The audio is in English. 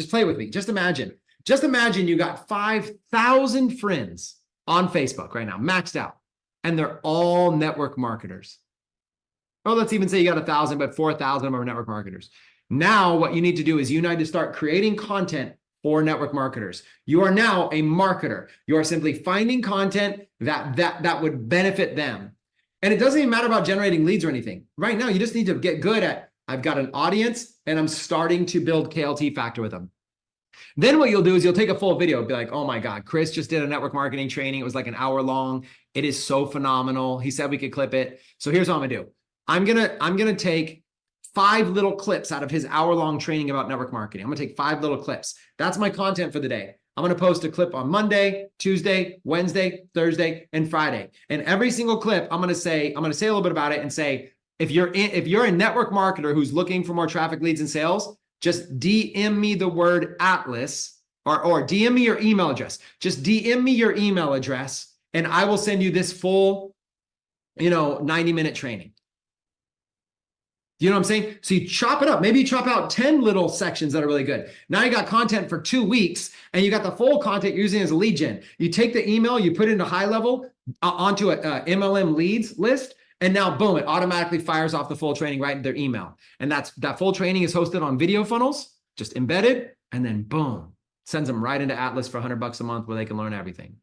Just play with me. Just imagine you got 5,000 friends on Facebook right now, maxed out, and they're all network marketers. Or let's even say you got 1,000, but 4,000 of them are network marketers. Now, what you need to do is you need to start creating content for network marketers. You are now a marketer. You are simply finding content that would benefit them. And it doesn't even matter about generating leads or anything. Right now, you just need to get good at, I've got an audience and I'm starting to build KLT factor with them. Then what you'll do is you'll take a full video, be like, oh my God, Chris just did a network marketing training. It was like an hour long. It is so phenomenal. He said we could clip it. So here's what I'm gonna do. I'm gonna take 5 little clips out of his hour-long training about network marketing. I'm gonna take 5 little clips. That's my content for the day. I'm gonna post a clip on Monday, Tuesday, Wednesday, Thursday, and Friday. And every single clip, I'm gonna say a little bit about it and say, if you're a network marketer who's looking for more traffic, leads, and sales, just DM me the word Atlas or DM me your email address. Just DM me your email address and I will send you this full, 90-minute training. You know what I'm saying? So you chop it up. Maybe you chop out 10 little sections that are really good. Now you got content for 2 weeks and you got the full content you're using as a lead gen. You take the email, you put it into high level onto a MLM leads list. And now, boom, it automatically fires off the full training right in their email. And that full training is hosted on video funnels, just embedded. And then boom, sends them right into Atlas for $100 a month where they can learn everything.